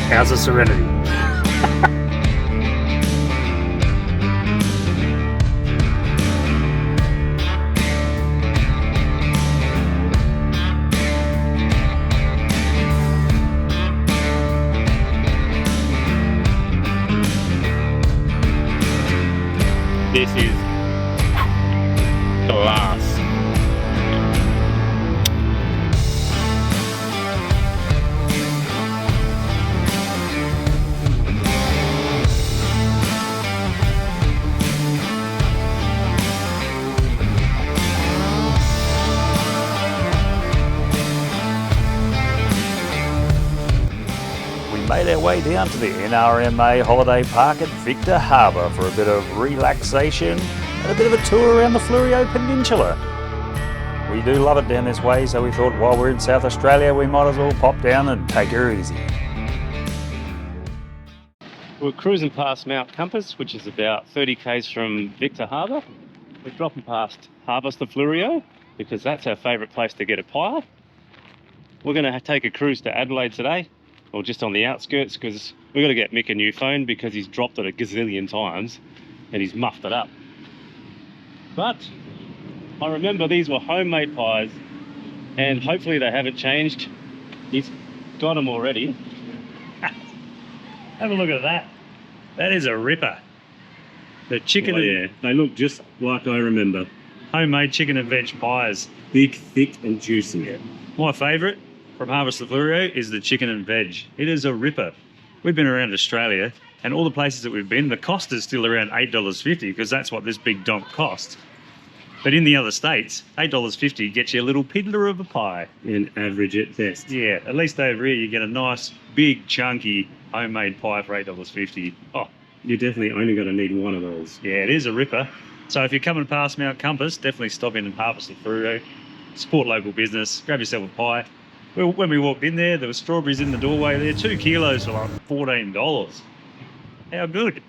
How's the Serenity? This is glass. Made our way down to the NRMA holiday park at Victor Harbour for a bit of relaxation and a bit of a tour around the Fleurieu Peninsula. We do love it down this way, so we thought while we're in South Australia we might as well pop down and take her easy. We're cruising past Mount Compass, which is about 30 k's from Victor Harbour. We're dropping past Harvest the Fleurieu because that's our favourite place to get a pie. We're going to take a cruise to Adelaide today, or just on the outskirts, because we've got to get Mick a new phone because he's dropped it a gazillion times and he's muffed it up. But I remember these were homemade pies and hopefully they haven't changed. He's got them already. Have a look at that. That is a ripper. The chicken Yeah, they look just like I remember. homemade chicken and veg pies. Big, thick and juicy. Yeah. My favourite from Harvest the Fleurieu is the chicken and veg. It is a ripper. We've been around Australia and all the places that we've been, the cost is still around $8.50 because that's what this big donk costs. But in the other states, $8.50 gets you a little piddler of a pie. And average at best. Yeah, at least over here you get a nice, big, chunky homemade pie for $8.50. Oh, You're definitely only going to need one of those. yeah, it is a ripper. So if you're coming past Mount Compass, definitely stop in and harvest the Fleurieu. Support local business, grab yourself a pie. Well, when we walked in there were strawberries in the doorway there, 2 kilos for like $14. How good.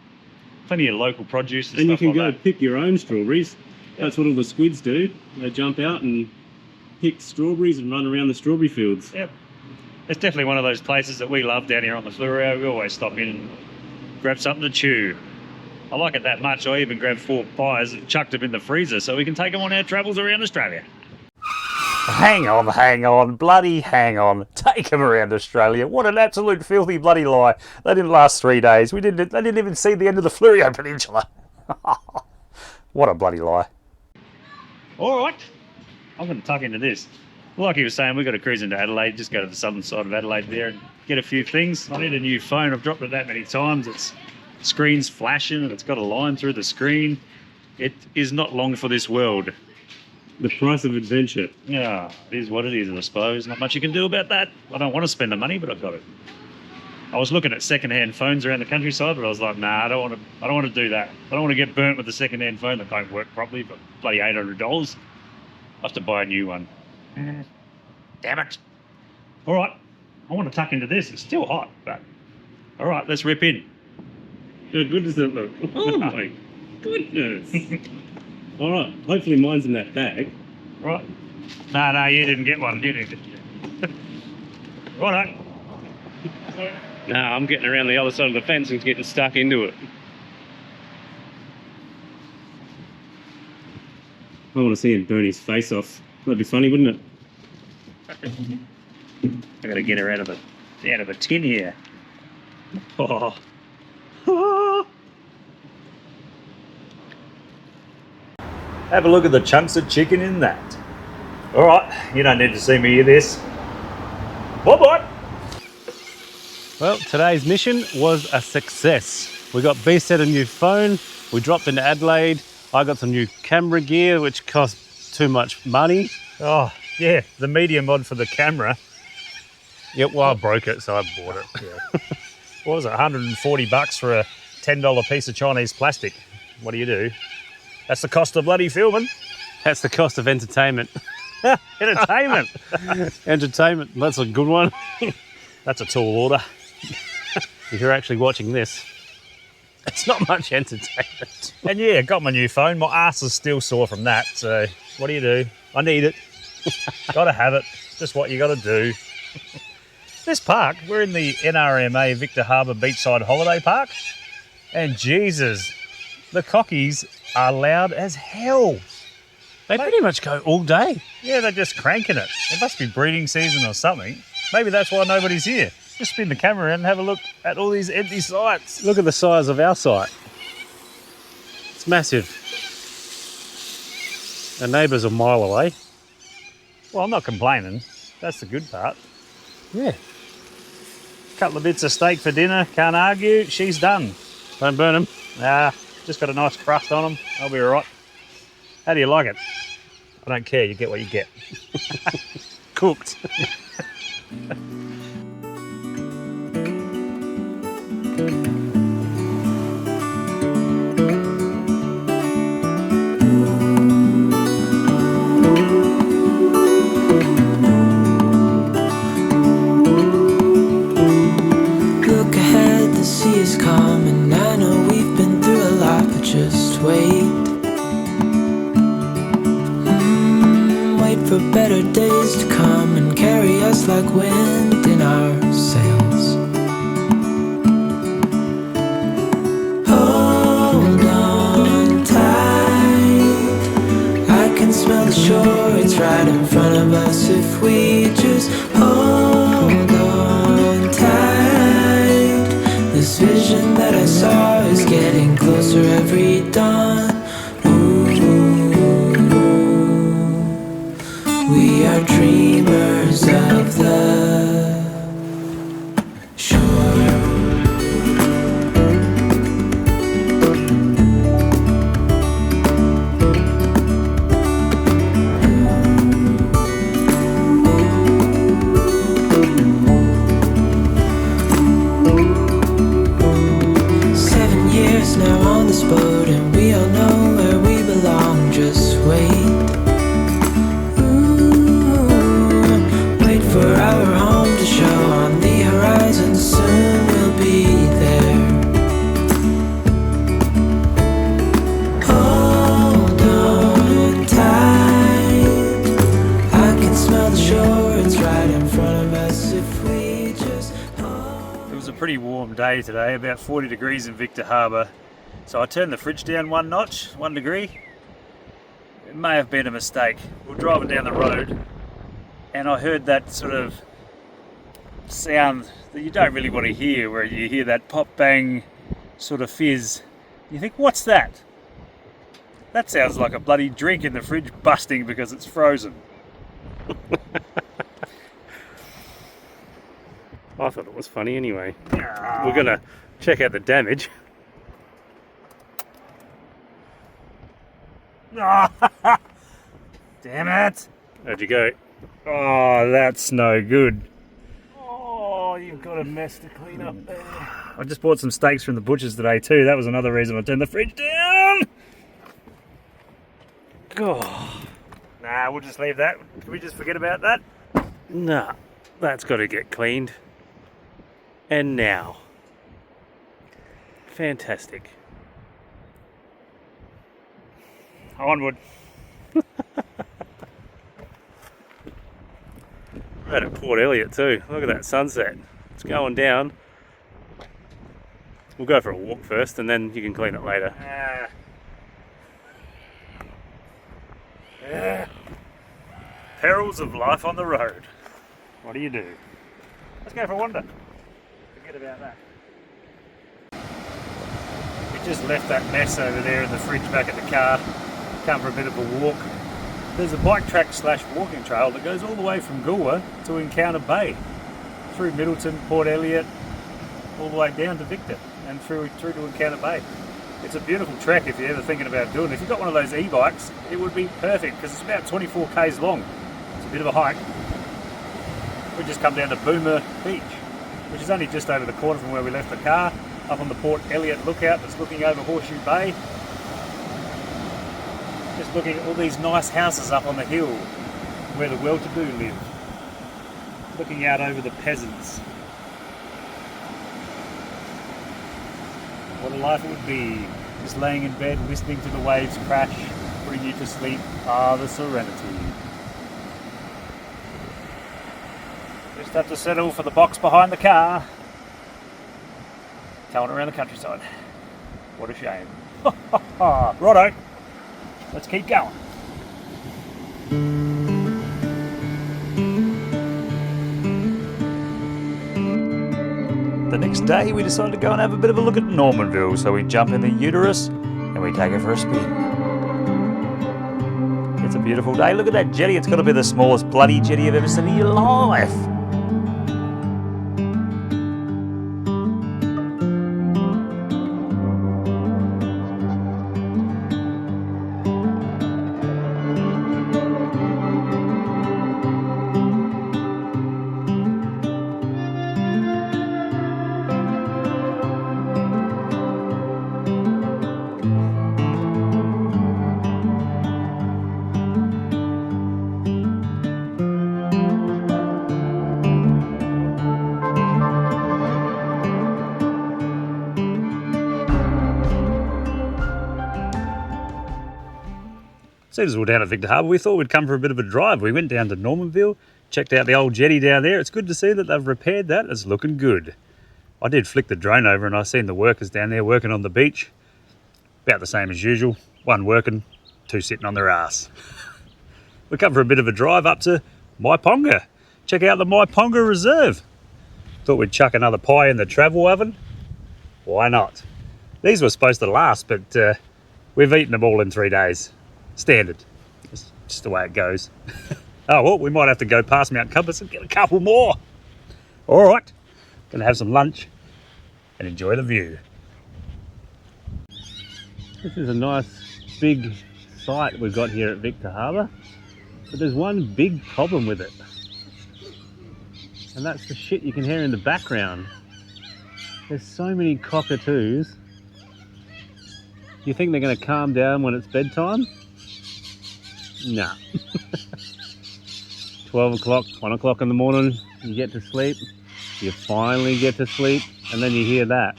Plenty of local produce and And you stuff can like go that. pick your own strawberries. That's what all the squids do. They jump out and pick strawberries and run around the strawberry fields. Yep. It's definitely one of those places that we love down here on the Fleurieu. We always stop in and grab something to chew. I like it that much, I even grabbed 4 pies and chucked them in the freezer so we can take them on our travels around Australia. Hang on, bloody hang on. Take them around Australia. What an absolute filthy bloody lie. They didn't last 3 days. They didn't even see the end of the Fleurieu Peninsula. What a bloody lie. All right, I'm going to tuck into this. Like he was saying, we've got to cruise into Adelaide, just go to the southern side of Adelaide there and get a few things. I need a new phone. I've dropped it that many times. Its screen's flashing and it's got a line through the screen. It is not long for this world. The price of adventure. Yeah, it is what it is, I suppose. Not much you can do about that. I don't want to spend the money, but I've got it. I was looking at second-hand phones around the countryside, but I was like, nah, I don't want to do that. I don't want to get burnt with a second-hand phone that don't work properly for bloody $800. I have to buy a new one. Damn it. All right, I want to tuck into this. It's still hot, but all right, let's rip in. How good does it look? Oh my goodness. All right, hopefully mine's in that bag. Right. No, you didn't get one. You didn't. Righto. No, I'm getting around the other side of the fence and getting stuck into it. I want to see him burn his face off. That'd be funny, wouldn't it? I gotta get her out of the tin here. Oh. Have a look at the chunks of chicken in that. All right, you don't need to see me eat this. Bye-bye. Well, today's mission was a success. We got B set a new phone, we dropped into Adelaide, I got some new camera gear which cost too much money. Oh, yeah, the media mod for the camera. Yep, well I broke it so I bought it. Yeah. What was it, $140 for a $10 piece of Chinese plastic? What do? That's the cost of bloody filming. That's the cost of entertainment. Entertainment. Entertainment, that's a good one. That's a tall order. If you're actually watching this, it's not much entertainment. And yeah, got my new phone. My ass is still sore from that. So what do? I need it. Gotta have it. Just what you gotta do. this park? We're in the NRMA Victor Harbour Beachside Holiday Park. And Jesus, the cockies are loud as hell. They pretty much go all day. Yeah, they're just cranking it. It must be breeding season or something. Maybe that's why nobody's here. Just spin the camera around and have a look at all these empty sites. Look at the size of our site. It's massive. Our neighbour's a mile away. Well, I'm not complaining. That's the good part. Yeah. Couple of bits of steak for dinner. Can't argue. She's done. Don't burn them. Nah, just got a nice crust on them. I'll be all right. How do you like it? I don't care. You get what you get. Cooked. Look ahead, the sea is calm, and I know we've been through a lot, but just wait. Wait for better days to come and carry us like wind in our sails. Hold on tight, I can smell the shore, it's right in front of us. If we just hold on tight, this vision that I saw is getting closer every dawn. We are dreamers of the shore. 7 years now on this boat, and we all know where we belong. Just wait. For our home to show on the horizon, soon we'll be there. Hold on tight, I can smell the shore, it's right in front of us if we just hold. It was a pretty warm day today, about 40 degrees in Victor Harbour. So I turned the fridge down 1 notch, 1 degree. It may have been a mistake. We're driving down the road, and I heard that sort of sound that you don't really want to hear, where you hear that pop bang sort of fizz. You think, what's that? That sounds like a bloody drink in the fridge busting because it's frozen. I thought it was funny anyway. We're going to check out the damage. Damn it! How'd you go? Oh, that's no good. Oh, you've got a mess to clean up there. I just bought some steaks from the butcher's today too. That was another reason I turned the fridge down. Oh, Nah, we'll just leave that. Can we just forget about that? nah, that's got to get cleaned. And now. Fantastic. Onward. We're at Port Elliot too. Look at that sunset. It's going down. We'll go for a walk first and then you can clean it later. Perils of life on the road. What do you do? Let's go for a wander. Forget about that. We just left that mess over there in the fridge back at the car. Come for a bit of a walk. There's a bike track / walking trail that goes all the way from Goolwa to Encounter Bay, through Middleton, Port Elliot, all the way down to Victor and through to Encounter Bay. It's a beautiful trek if you're ever thinking about doing it. If you've got one of those e-bikes, it would be perfect because it's about 24 k's long. It's a bit of a hike. We just come down to Boomer Beach, which is only just over the corner from where we left the car, up on the Port Elliot lookout that's looking over Horseshoe Bay. Just looking at all these nice houses up on the hill where the well-to-do live. Looking out over the peasants. What a life it would be. Just laying in bed, listening to the waves crash, putting you to sleep. Ah, the serenity. Just have to settle for the box behind the car. Towing around the countryside. What a shame. Righto, let's keep going. The next day we decided to go and have a bit of a look at Normanville, so we jump in the uterus and we take it for a spin. It's a beautiful day. Look at that jetty. It's got to be the smallest bloody jetty you've ever seen in your life. As we're down at Victor Harbour, we thought we'd come for a bit of a drive. We went down to Normanville, checked out the old jetty down there. It's good to see that they've repaired that. It's looking good. I did flick the drone over and I seen the workers down there working on the beach. About the same as usual. One working, two sitting on their ass. We come for a bit of a drive up to Myponga. Check out the Myponga Reserve. Thought we'd chuck another pie in the travel oven. Why not? These were supposed to last, but we've eaten them all in 3 days. Standard. It's just the way it goes. Oh, well, we might have to go past Mount Compass and get a couple more. All right. Gonna have some lunch and enjoy the view. This is a nice big site we've got here at Victor Harbour, but there's one big problem with it, and that's the shit you can hear in the background. There's so many cockatoos. You think they're going to calm down when it's bedtime? Nah. 12 o'clock, 1 o'clock in the morning, you get to sleep. You finally get to sleep, and then you hear that.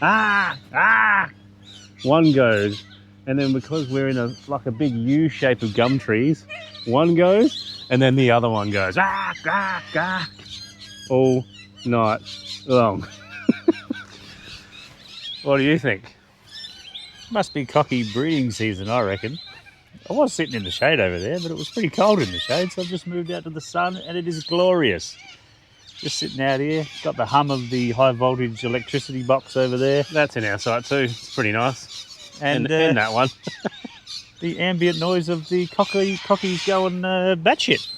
Ah! Ah! One goes, and then because we're in like a big U shape of gum trees, one goes, and then the other one goes. Ah! Ah! Ah! All night long. What do you think? Must be cocky breeding season, I reckon. I was sitting in the shade over there, but it was pretty cold in the shade, so I've just moved out to the sun, and it is glorious. Just sitting out here, got the hum of the high voltage electricity box over there. That's in our site too. It's pretty nice. And that one. The ambient noise of the cockies going batshit.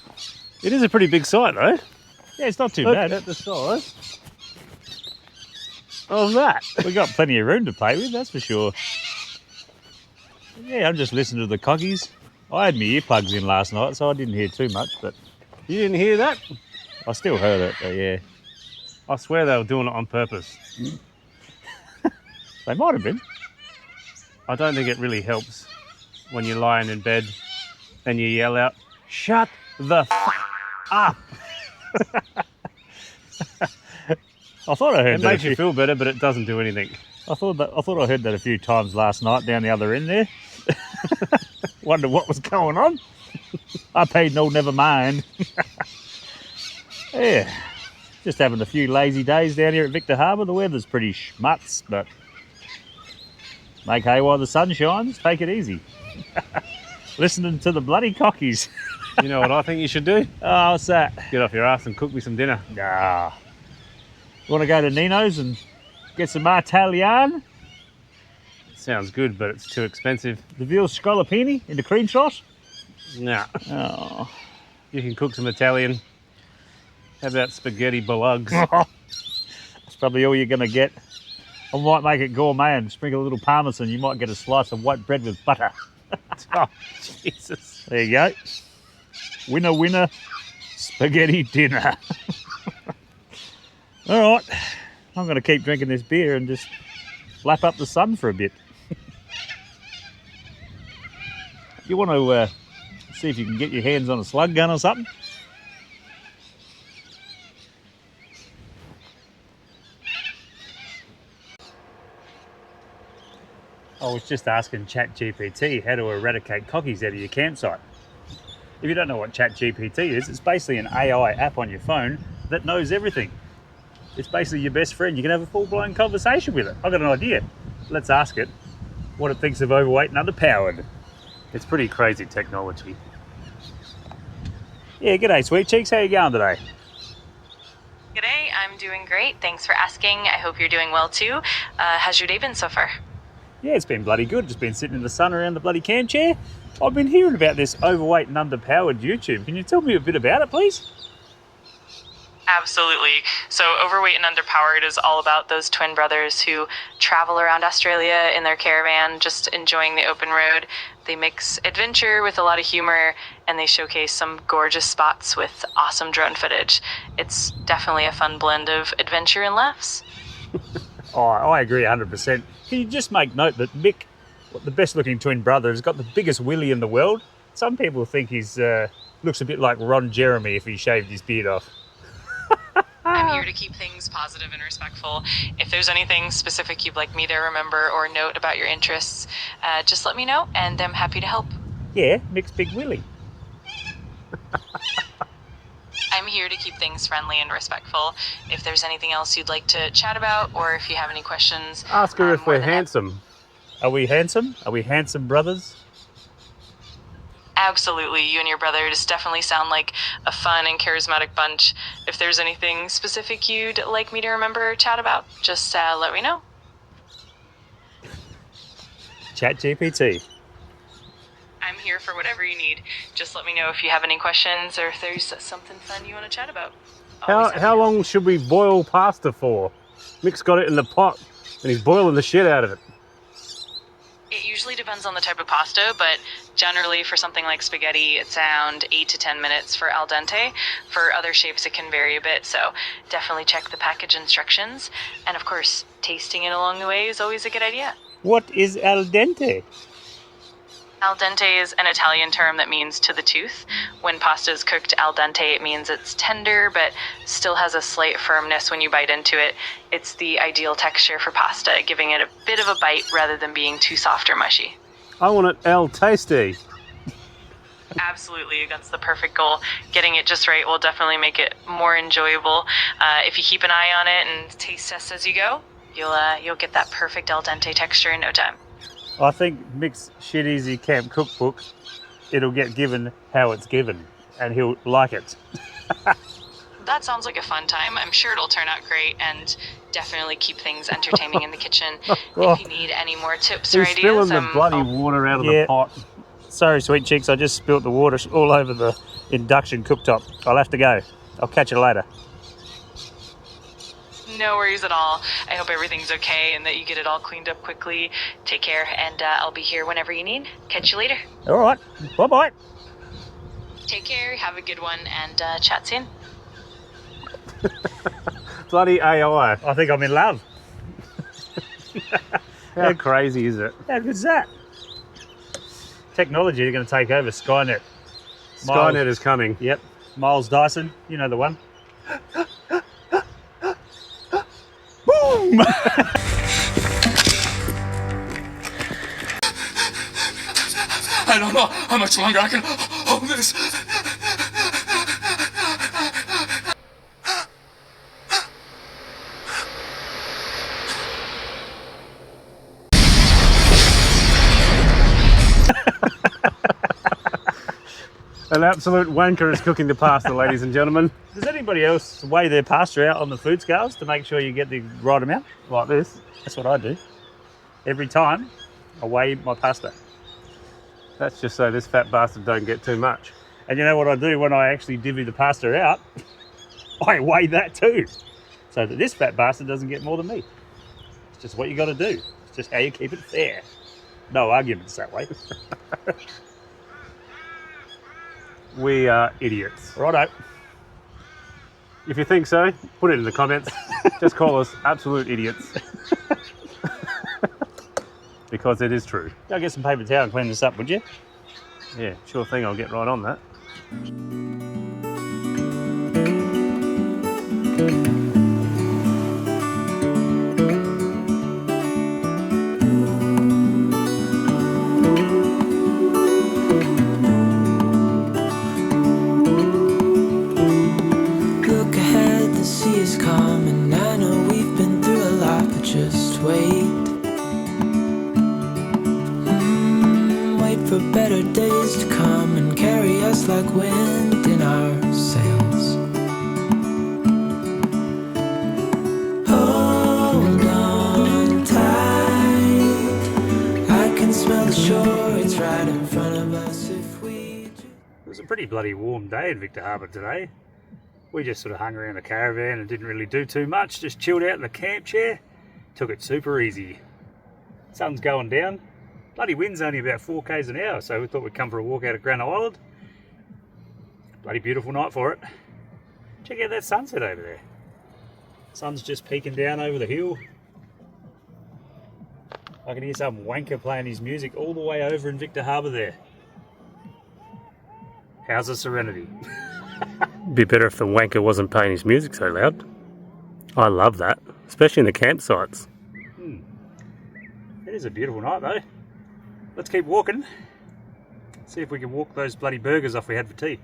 It is a pretty big site though. Yeah, it's not too Look bad. at the size of that. We got plenty of room to play with, that's for sure. Yeah, I'm just listening to the cockies. I had my earplugs in last night, so I didn't hear too much, but You didn't hear that? I still heard it, but yeah. I swear they were doing it on purpose. They might have been. I don't think it really helps when you're lying in bed and you yell out, "Shut the up!" I thought I heard It that. makes you feel better, but it doesn't do anything. I thought I heard that a few times last night down the other end there. Wonder what was going on. I paid no never mind. Yeah, just having a few lazy days down here at Victor Harbour. The weather's pretty schmutz, but make hay while the sun shines. Take it easy. Listening to the bloody cockies. You know what I think you should do? Oh, what's that? Get off your ass and cook me some dinner. Nah. You want to go to Nino's and get some Italian? Sounds good, but it's too expensive. The veal scallopini in the cream sauce? Nah. Oh. You can cook some Italian. How about spaghetti bologs? That's probably all you're going to get. I might make it gourmet and sprinkle a little parmesan. You might get a slice of white bread with butter. Oh, Jesus. There you go. Winner, winner, spaghetti dinner. All right. I'm going to keep drinking this beer and just lap up the sun for a bit. You want to see if you can get your hands on a slug gun or something? I was just asking ChatGPT how to eradicate cockies out of your campsite. If you don't know what ChatGPT is, it's basically an AI app on your phone that knows everything. It's basically your best friend. You can have a full-blown conversation with it. I've got an idea. Let's ask it what it thinks of overweight and underpowered. It's pretty crazy technology. Yeah, g'day, sweet cheeks. How you going today? G'day, I'm doing great. Thanks for asking. I hope you're doing well too. How's your day been so far? Yeah, it's been bloody good. Just been sitting in the sun around the bloody camp chair. I've been hearing about this overweight and underpowered YouTube. Can you tell me a bit about it, please? Absolutely. So Overweight and Underpowered is all about those twin brothers who travel around Australia in their caravan, just enjoying the open road. They mix adventure with a lot of humor, and they showcase some gorgeous spots with awesome drone footage. It's definitely a fun blend of adventure and laughs. Oh, I agree 100%. Can you just make note that Mick, the best looking twin brother, has got the biggest willy in the world? Some people think he's looks a bit like Ron Jeremy if he shaved his beard off. I'm here to keep things positive and respectful. If there's anything specific you'd like me to remember or note about your interests, just let me know, and I'm happy to help. Yeah, Mick's big willy. I'm here to keep things friendly and respectful. If there's anything else you'd like to chat about, or if you have any questions... Ask her if more we're than handsome. Are we handsome? Are we handsome brothers? Absolutely. You and your brother just definitely sound like a fun and charismatic bunch. If there's anything specific you'd like me to remember or chat about, just let me know. Chat GPT. I'm here for whatever you need. Just let me know if you have any questions or if there's something fun you want to chat about. How long should we boil pasta for? Mick's got it in the pot and he's boiling the shit out of it. It usually depends on the type of pasta, but generally for something like spaghetti, it's around 8 to 10 minutes for al dente. For other shapes, it can vary a bit, so definitely check the package instructions. And of course, tasting it along the way is always a good idea. What is al dente? Al dente is an Italian term that means to the tooth. When pasta is cooked al dente, it means it's tender, but still has a slight firmness when you bite into it. It's the ideal texture for pasta, giving it a bit of a bite rather than being too soft or mushy. I want it al tasty. Absolutely, that's the perfect goal. Getting it just right will definitely make it more enjoyable. If you keep an eye on it and taste test as you go, you'll get that perfect al dente texture in no time. I think Mick's Shit Easy Camp Cookbook, it'll get given how it's given, and he'll like it. That sounds like a fun time. I'm sure it'll turn out great and definitely keep things entertaining in the kitchen. If you need any more tips or He's ideas, spilling the bloody water out of the pot. Sorry, sweet chicks, I just spilt the water all over the induction cooktop. I'll have to go. I'll catch you later. No worries at all. I hope everything's okay and that you get it all cleaned up quickly. Take care, and I'll be here whenever you need. Catch you later. All right, bye-bye. Take care, have a good one, and chat soon. Bloody AI. I think I'm in love. How crazy is it? How good's that? Technology is going to take over. Skynet. Skynet is coming. Yep. Miles Dyson, you know the one. Boom! I don't know how much longer I can hold this. An absolute wanker is cooking the pasta, ladies and gentlemen. Does anybody else weigh their pasta out on the food scales to make sure you get the right amount? Like this. That's what I do. Every time I weigh my pasta. That's just so this fat bastard don't get too much. And you know what I do when I actually divvy the pasta out? I weigh that too. So that this fat bastard doesn't get more than me. It's just what you got to do. It's just how you keep it fair. No arguments that way. We are idiots. Righto. If you think so, put it in the comments. Just call us absolute idiots. Because it is true. Go get some paper towel and clean this up, would you? Yeah, sure thing, I'll get right on that. Look ahead wait. Wait for better days to come and carry us like wind in our sails. Hold on tight, I can smell the shore, it's right in front of us if we just... It was a pretty bloody warm day in Victor Harbour today. We just sort of hung around the caravan and didn't really do too much, just chilled out in the camp chair, took it super easy. Sun's going down, bloody wind's only about 4 k's an hour, so we thought we'd come for a walk out of Granite Island. Bloody beautiful night for it. Check out that sunset over there. Sun's just peeking down over the hill. I can hear some wanker playing his music all the way over in Victor Harbour there. How's the serenity? Be better if the wanker wasn't playing his music so loud. I love that, especially in the campsites. It is a beautiful night though. Let's keep walking. See if we can walk those bloody burgers off we had for tea.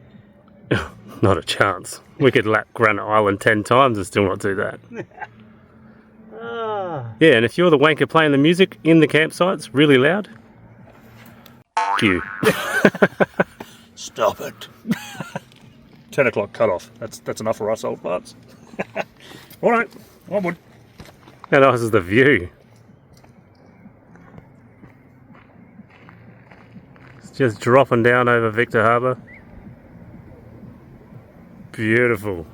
Not a chance. We could lap Granite Island 10 times and still not do that. Yeah, and if you're the wanker playing the music in the campsites really loud, you. Stop it. 10 o'clock cut off. That's enough for us old farts. Alright, onward. How nice is the view? It's just dropping down over Victor Harbour. Beautiful.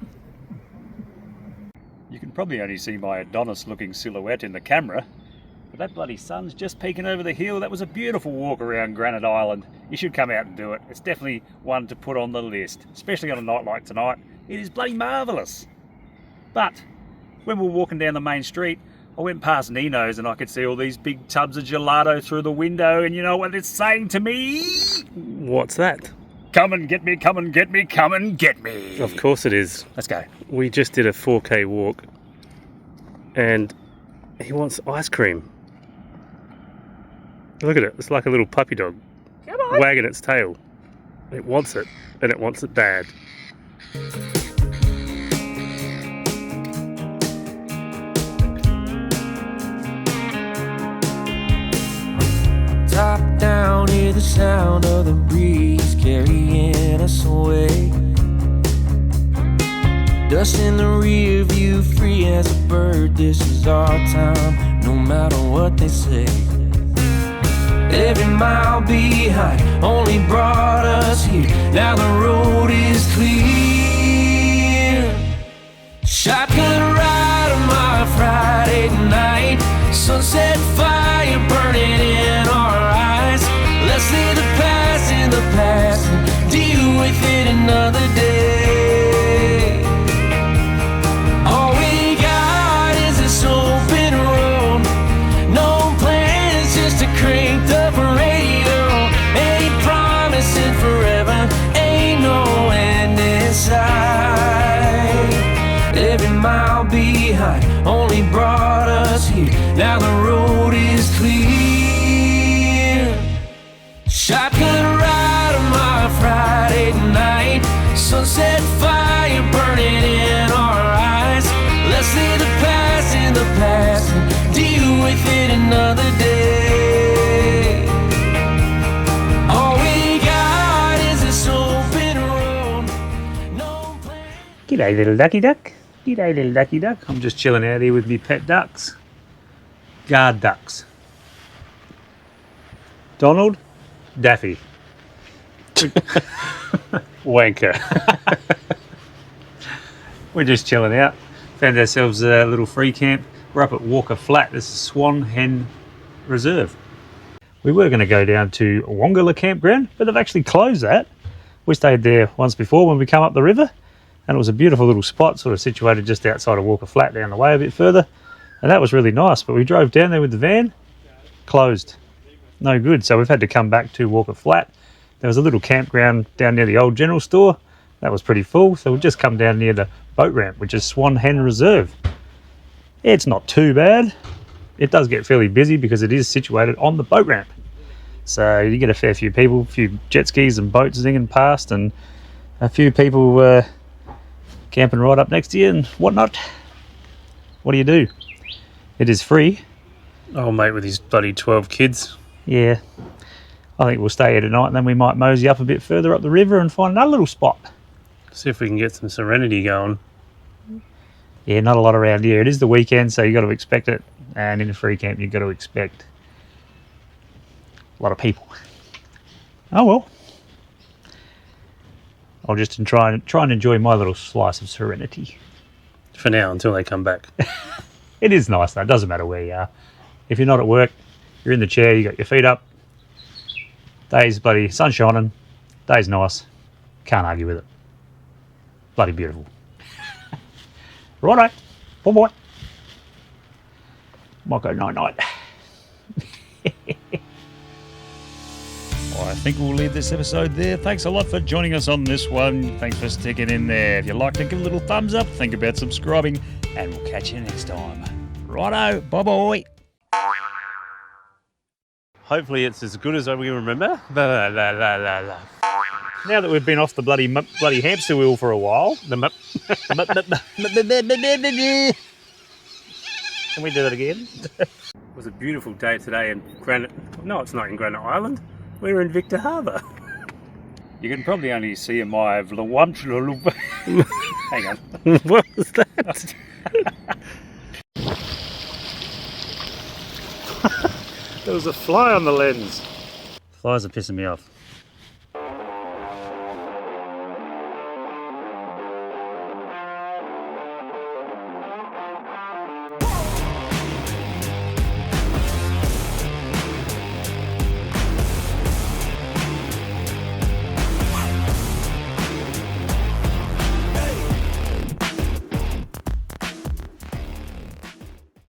You can probably only see my Adonis looking silhouette in the camera, but that bloody sun's just peeking over the hill. That was a beautiful walk around Granite Island. You should come out and do it. It's definitely one to put on the list, especially on a night like tonight. It is bloody marvellous. But when we were walking down the main street, I went past Nino's and I could see all these big tubs of gelato through the window, and you know what it's saying to me? What's that? Come and get me, come and get me, come and get me. Of course it is. Let's go. We just did a 4K walk and he wants ice cream. Look at it, it's like a little puppy dog. Come on. Wagging its tail. It wants it, and it wants it bad. Top down, hear the sound of the breeze carrying us away. Dust in the rear view, free as a bird. This is our time, no matter what they say. Every mile behind only brought us here. Now the road is clear. Shotgun ride on my Friday night. Sunset fire burning in our eyes. Let's leave the past in the past and deal with it another day. All we got is this open road. No plans, just a cranked up radio. Ain't promising forever, ain't no end in sight. Every mile behind only brought us here. Now the road is clear. Shotgun ride on my Friday night. Sunset fire burning in our eyes. Let's leave the past in the past and deal with it another day. All we got is this open road. No plan. G'day little ducky duck. G'day little ducky duck. I'm just chilling out here with me pet ducks. Guard ducks. Donald, Daffy. Wanker. We're just chilling out. Found ourselves a little free camp. We're up at Walker Flat. This is Swan Hen Reserve. We were going to go down to Wongala Campground, but they've actually closed that. We stayed there once before when we come up the river, and it was a beautiful little spot, sort of situated just outside of Walker Flat down the way a bit further. And that was really nice, but we drove down there with the van, closed. No good, so we've had to come back to Walker Flat. There was a little campground down near the old general store. That was pretty full, so we've just come down near the boat ramp, which is Swan Hen Reserve. It's not too bad. It does get fairly busy because it is situated on the boat ramp. So you get a fair few people, a few jet skis and boats zinging past, and a few people camping right up next to you and whatnot. What do? It is free Oh, mate, with his bloody 12 kids. Yeah. I think we'll stay here tonight and then we might mosey up a bit further up the river and find another little spot. See if we can get some serenity going. Yeah, not a lot around here. It is the weekend, so you've got to expect it. And in a free camp, you've got to expect a lot of people. Oh well. I'll just try and enjoy my little slice of serenity. For now, until they come back. It is nice though. It doesn't matter where you are. If you're not at work, you're in the chair, you got your feet up. Day's bloody sun shining. Day's nice. Can't argue with it. Bloody beautiful. Righto. Bye-bye. Might go night-night. I think we'll leave this episode there. Thanks a lot for joining us on this one. Thanks for sticking in there. If you liked it, give a little thumbs up. Think about subscribing. And we'll catch you next time. Righto. Bye-bye. Hopefully it's as good as we remember. Now that we've been off the bloody hamster wheel for a while. Can we do that again? It was a beautiful day today in Granite... No, it's not in Granite Island. We're in Victor Harbour. You can probably only see my Hang on. What was that? There was a fly on the lens. Flies are pissing me off.